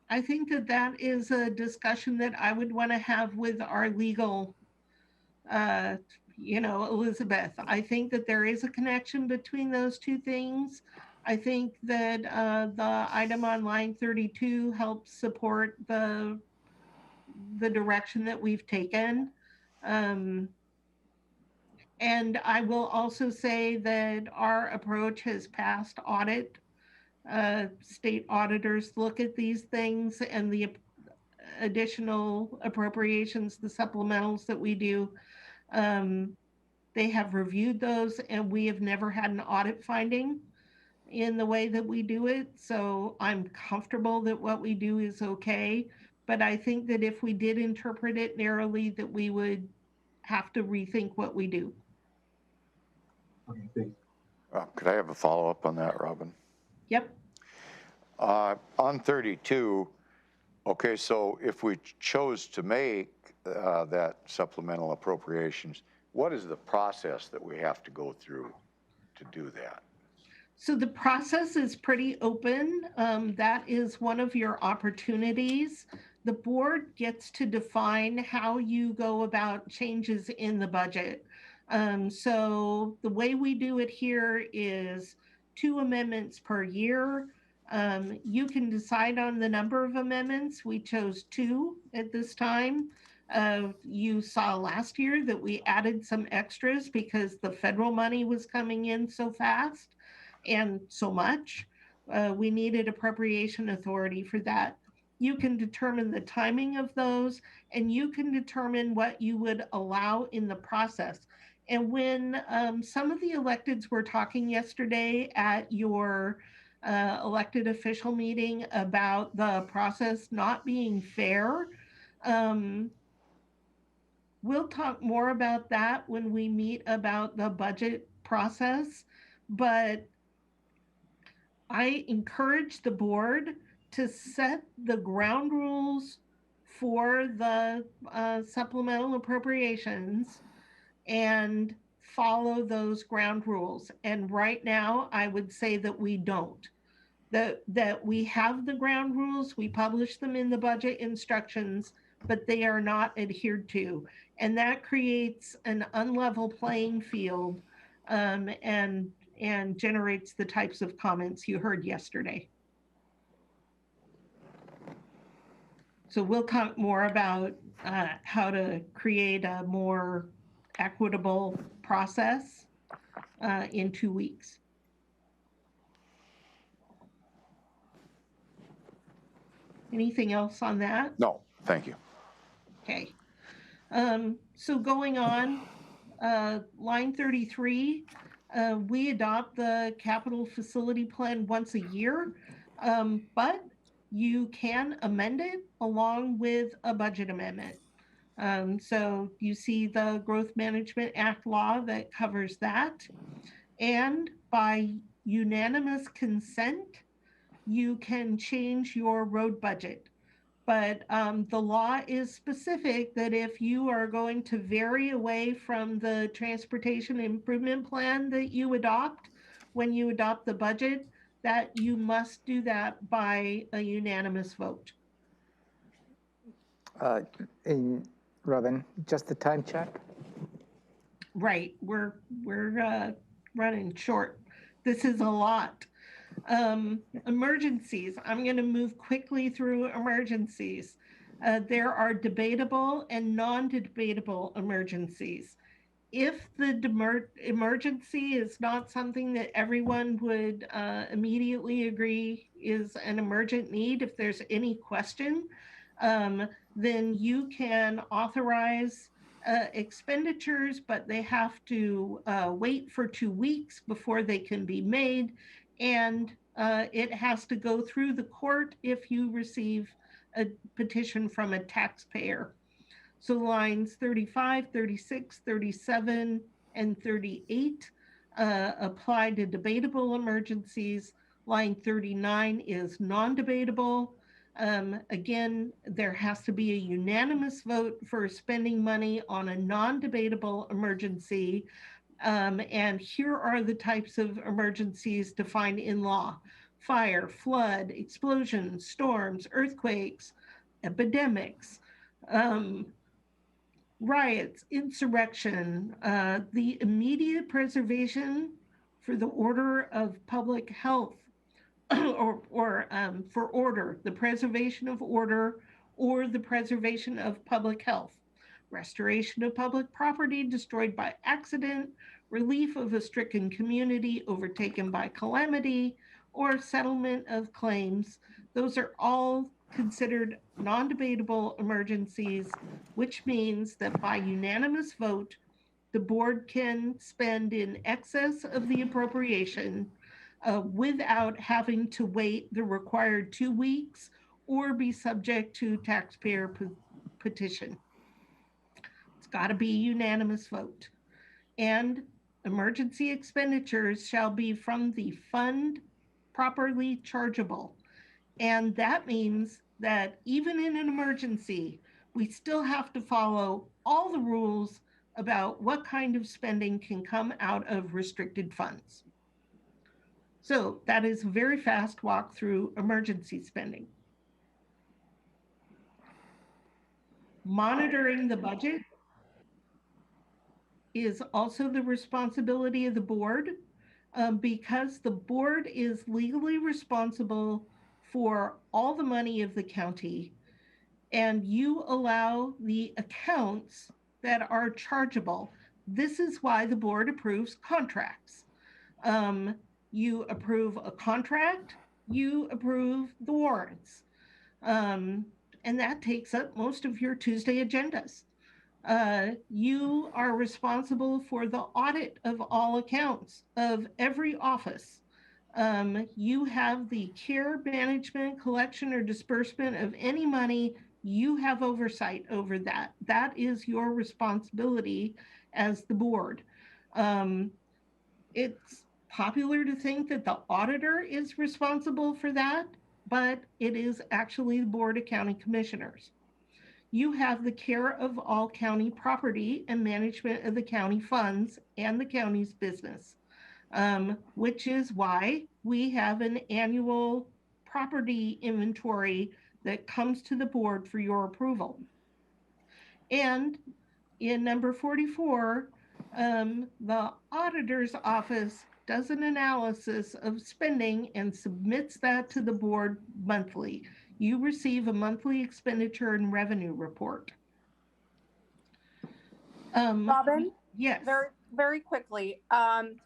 I think that that is a discussion that I would want to have with our legal, uh, Elizabeth. I think that there is a connection between those two things. I think that the item on line 32 helps support the direction that we've taken. Um, and I will also say that our approach has passed audit. State auditors look at these things, and the additional appropriations, the supplementals that we do, um, they have reviewed those, and we have never had an audit finding in the way that we do it. So I'm comfortable that what we do is okay. But I think that if we did interpret it narrowly, that we would have to rethink what we do. Okay, thanks. Could I have a follow-up on that, Robin? Yep. On 32, okay, so if we chose to make that supplemental appropriations, what is the process that we have to go through to do that? So the process is pretty open. That is one of your opportunities. The board gets to define how you go about changes in the budget. So the way we do it here is 2 amendments per year. You can decide on the number of amendments. We chose 2 at this time. You saw last year that we added some extras because the federal money was coming in so fast and so much. We needed appropriation authority for that. You can determine the timing of those, and you can determine what you would allow in the process. And when some of the electeds were talking yesterday at your elected official meeting about the process not being fair, we'll talk more about that when we meet about the budget process. But I encourage the board to set the ground rules for the supplemental appropriations and follow those ground rules. And right now, I would say that we don't. That we have the ground rules, we publish them in the budget instructions, but they are not adhered to. And that creates an unlevel playing field, and generates the types of comments you heard yesterday. So we'll talk more about how to create a more equitable process in 2 weeks. Anything else on that? No, thank you. Okay. So going on, line 33, we adopt the capital facility plan once a year, but you can amend it along with a budget amendment. So you see the Growth Management Act law that covers that. And by unanimous consent, you can change your road budget. But the law is specific that if you are going to vary away from the transportation improvement plan that you adopt when you adopt the budget, that you must do that by a unanimous vote. Robin, just the time check? Right, we're running short. This is a lot. Emergencies, I'm going to move quickly through emergencies. There are debatable and non-debatable emergencies. If the emergency is not something that everyone would immediately agree is an emergent need, if there's any question, then you can authorize expenditures, but they have to wait for 2 weeks before they can be made. And it has to go through the court if you receive a petition from a taxpayer. So lines 35, 36, 37, and 38 apply to debatable emergencies. Line 39 is non-debatable. Again, there has to be a unanimous vote for spending money on a non-debatable emergency. And here are the types of emergencies defined in law: fire, flood, explosions, storms, earthquakes, epidemics, riots, insurrection, the immediate preservation for the order of public health, or for order, the preservation of order or the preservation of public health, restoration of public property destroyed by accident, relief of a stricken community overtaken by calamity, or settlement of claims. Those are all considered non-debatable emergencies, which means that by unanimous vote, the board can spend in excess of the appropriation without having to wait the required 2 weeks or be subject to taxpayer petition. It's got to be unanimous vote. And emergency expenditures shall be from the fund properly chargeable. And that means that even in an emergency, we still have to follow all the rules about what kind of spending can come out of restricted funds. So that is a very fast walk through emergency spending. Monitoring the budget is also the responsibility of the board, because the board is legally responsible for all the money of the county, and you allow the accounts that are chargeable. This is why the board approves contracts. You approve a contract, you approve the warrants. And that takes up most of your Tuesday agendas. You are responsible for the audit of all accounts of every office. You have the care, management, collection, or disbursement of any money. You have oversight over that. That is your responsibility as the board. It's popular to think that the auditor is responsible for that, but it is actually the Board of County Commissioners. You have the care of all county property and management of the county funds and the county's business, which is why we have an annual property inventory that comes to the board for your approval. And in number 44, the auditor's office does an analysis of spending and submits that to the board monthly. You receive a monthly expenditure and revenue report. Robin? Yes. Very, very quickly, on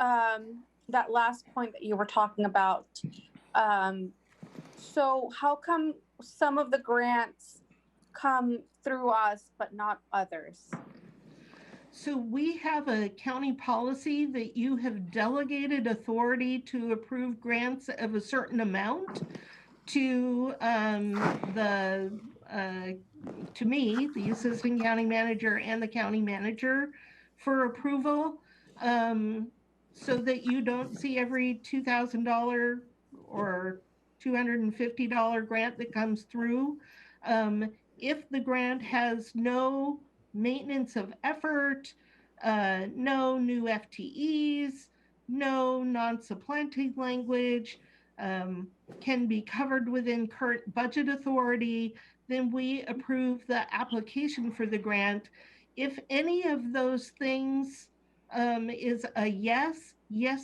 that last point that you were talking about, so how come some of the grants come through us but not others? So we have a county policy that you have delegated authority to approve grants of a certain amount to me, the assistant county manager, and the county manager for approval, so that you don't see every $2,000 or $250 grant that comes through. If the grant has no maintenance of effort, no new FTEs, no non-supplanting language, can be covered within current budget authority, then we approve the application for the grant. If any of those things is a yes,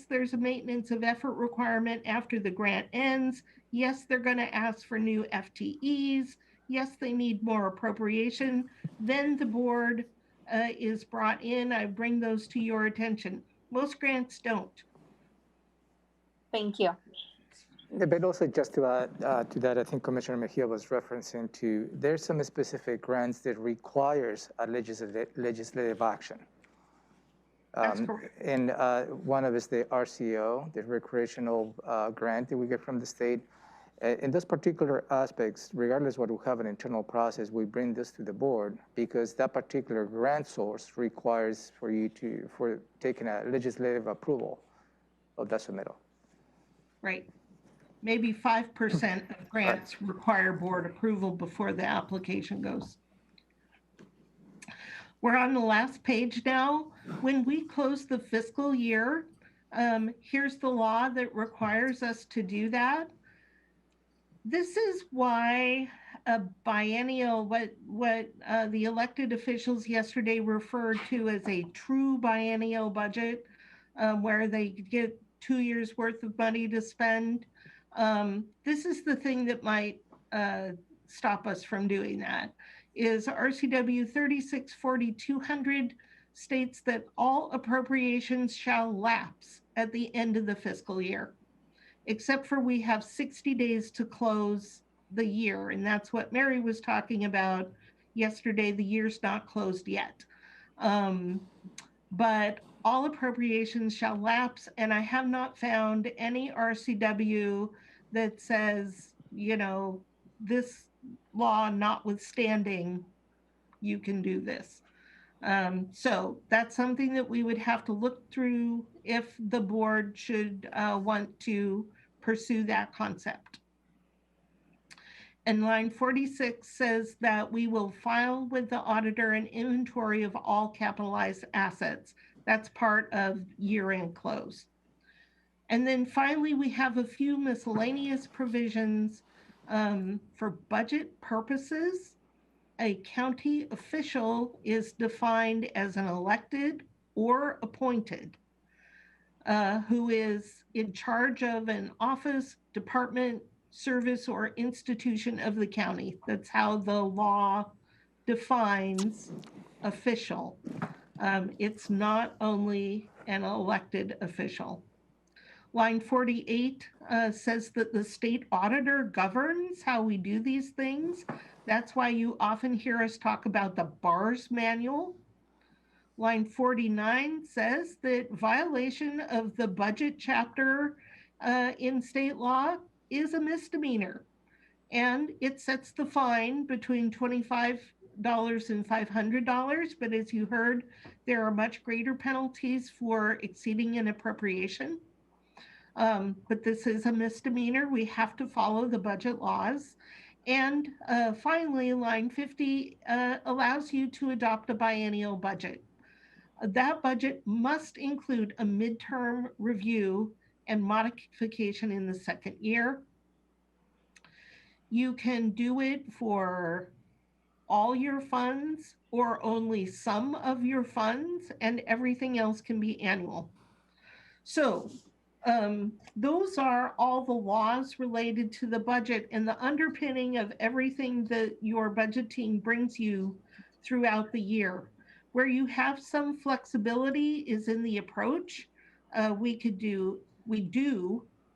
there's a maintenance of effort requirement after the grant ends. Yes, they're going to ask for new FTEs. Yes, they need more appropriation. Then the board is brought in. I bring those to your attention. Most grants don't. Thank you. But also just to add to that, I think Commissioner Mejia was referencing to, there's some specific grants that requires a legislative action. That's correct. And one of is the RCO, the recreational grant that we get from the state. In those particular aspects, regardless what we have an internal process, we bring this to the board because that particular grant source requires for taking a legislative approval of that submittal. Right. maybe 5% of grants require board approval before the application goes. We're on the last page now. When we close the fiscal year, here's the law that requires us to do that. This is why a biennial, what the elected officials yesterday referred to as a true biennial budget, where they get 2 years worth of money to spend. This is the thing that might stop us from doing that, is RCW 3640-200 states that all appropriations shall lapse at the end of the fiscal year, except for we have 60 days to close the year. And that's what Mary was talking about yesterday. The year's not closed yet. But all appropriations shall lapse. And I have not found any RCW that says, you know, this law notwithstanding, you can do this. So that's something that we would have to look through if the board should want to pursue that concept. And line 46 says that we will file with the auditor an inventory of all capitalized assets. That's part of year-end close. And then finally, we have a few miscellaneous provisions for budget purposes. A county official is defined as an elected or appointed who is in charge of an office, department, service, or institution of the county. That's how the law defines official. It's not only an elected official. Line 48 says that the state auditor governs how we do these things. That's why you often hear us talk about the BARS manual. Line 49 says that violation of the budget chapter in state law is a misdemeanor, and it sets the fine between $25 and $500. But as you heard, there are much greater penalties for exceeding an appropriation. But this is a misdemeanor. We have to follow the budget laws. And finally, line 50 allows you to adopt a biennial budget. That budget must include a midterm review and modification in the second year. You can do it for all your funds or only some of your funds, and everything else can be annual. So those are all the laws related to the budget, and the underpinning of everything that your budget team brings you throughout the year. Where you have some flexibility is in the approach. We do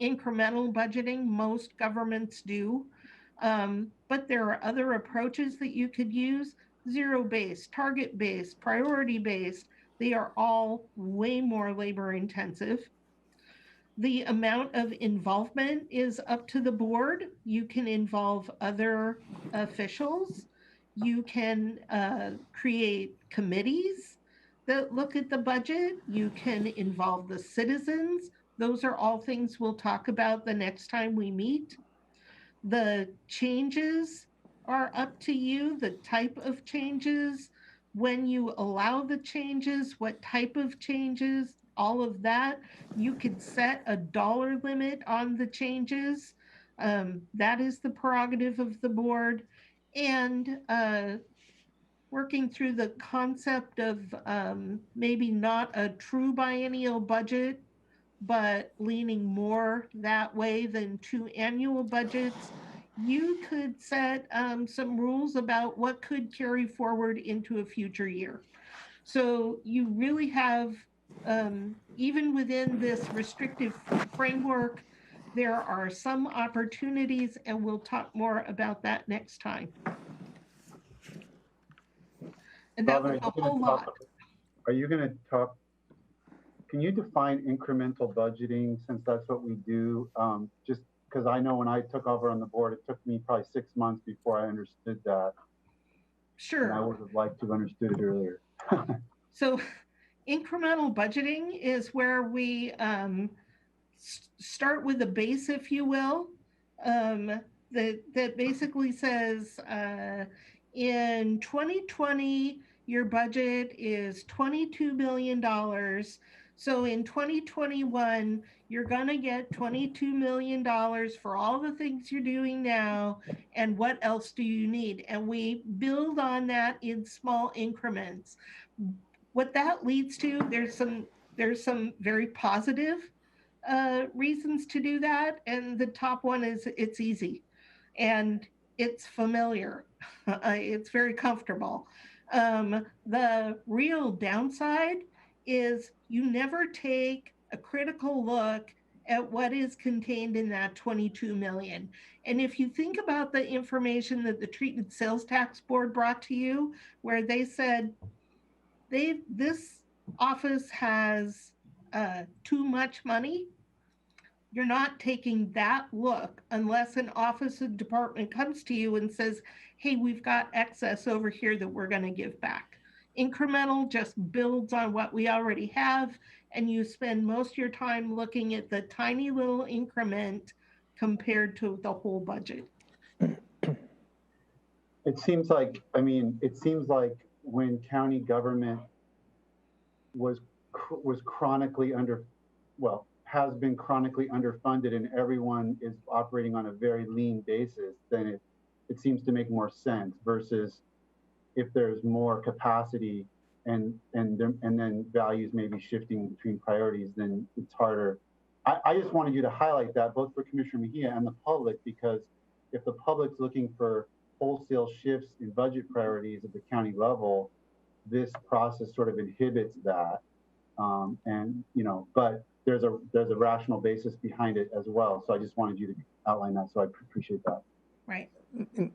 incremental budgeting, most governments do, but there are other approaches that you could use: zero-based, target-based, priority-based. They are all way more labor intensive. The amount of involvement is up to the board. You can involve other officials. You can create committees that look at the budget. You can involve the citizens. Those are all things we'll talk about the next time we meet. The changes are up to you, the type of changes, when you allow the changes, what type of changes, all of that. You could set a dollar limit on the changes. That is the prerogative of the board. And working through the concept of maybe not a true biennial budget, but leaning more that way than 2 annual budgets, you could set some rules about what could carry forward into a future year. So you really have, even within this restrictive framework, there are some opportunities, and we'll talk more about that next time. And that was a whole lot. Are you going to talk? Can you define incremental budgeting, since that's what we do? Just because I know when I took over on the board, it took me probably 6 months before I understood that. Sure. And I would have liked to have understood it earlier. So incremental budgeting is where we start with a base, if you will, that basically says in 2020, your budget is $22 million. So in 2021, you're going to get $22 million for all the things you're doing now. And what else do you need? And we build on that in small increments. What that leads to, there's some very positive reasons to do that. And the top one is it's easy and it's familiar. It's very comfortable. The real downside is you never take a critical look at what is contained in that 22 million. And if you think about the information that the Treated Sales Tax Board brought to you, where they said this office has too much money, you're not taking that look unless an office or department comes to you and says, hey, we've got excess over here that we're going to give back. Incremental just builds on what we already have, and you spend most of your time looking at the tiny little increment compared to the whole budget. It seems like, when county government was chronically has been chronically underfunded and everyone is operating on a very lean basis, then it seems to make more sense versus if there's more capacity and then values may be shifting between priorities, then it's harder. I just wanted you to highlight that both for Commissioner Mejia and the public, because if the public's looking for wholesale shifts in budget priorities at the county level, this process sort of inhibits that. But there's a rational basis behind it as well. So I just wanted you to outline that. So I appreciate that. Right.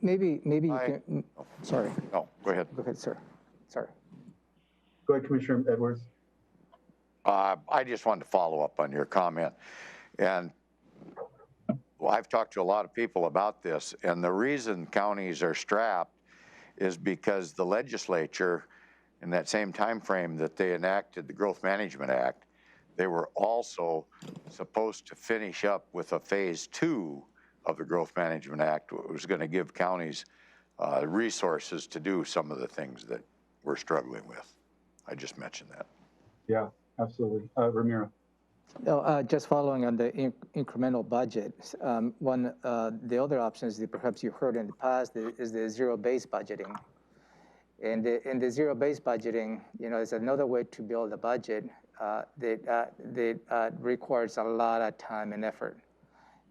Maybe you can. Sorry. No, go ahead. Go ahead, sir. Sorry. Go ahead, Commissioner Edwards. I just wanted to follow up on your comment. And I've talked to a lot of people about this, and the reason counties are strapped is because the legislature, in that same time frame that they enacted the Growth Management Act, they were also supposed to finish up with a phase 2 of the Growth Management Act. It was going to give counties resources to do some of the things that we're struggling with. I just mentioned that. Yeah, absolutely. Ramiro. No, just following on the incremental budget, the other options that perhaps you heard in the past is the zero-based budgeting. And the zero-based budgeting, is another way to build a budget that requires a lot of time and effort.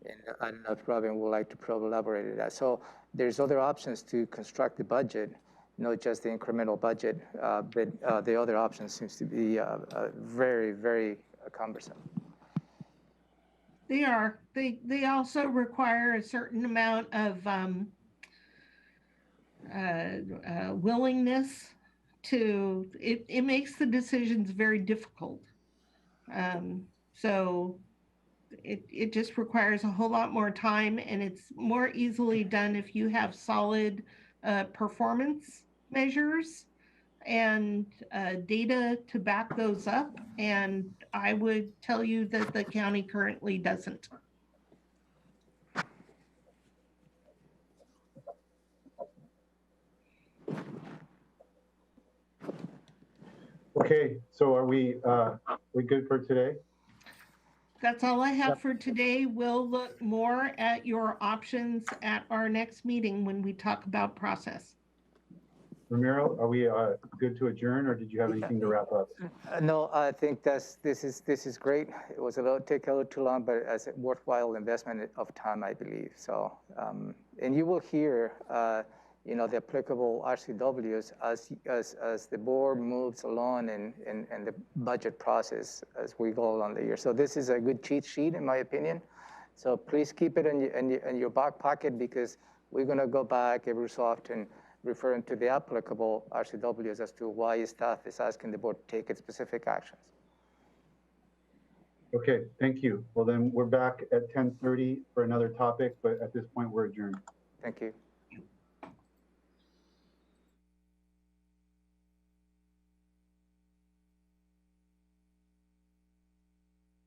And I don't know if Robin would like to elaborate on that. So there's other options to construct the budget, not just the incremental budget, but the other options seems to be very, very cumbersome. They are. They also require a certain amount of willingness to. It makes the decisions very difficult. So it just requires a whole lot more time, and it's more easily done if you have solid performance measures and data to back those up. And I would tell you that the county currently doesn't. Okay, so are we good for today? That's all I have for today. We'll look more at your options at our next meeting when we talk about process. Ramiro, are we good to adjourn, or did you have anything to wrap up? No, I think this is great. It was take a little too long, but it's a worthwhile investment of time, I believe. So, and you will hear, the applicable RCWs as the board moves along in the budget process as we go along the year. So this is a good cheat sheet, in my opinion. So please keep it in your back pocket, because we're going to go back every so often referring to the applicable RCWs as to why staff is asking the board to take specific actions. Okay, thank you. Well, then we're back at 10:30 for another topic, but at this point we're adjourned. Thank you.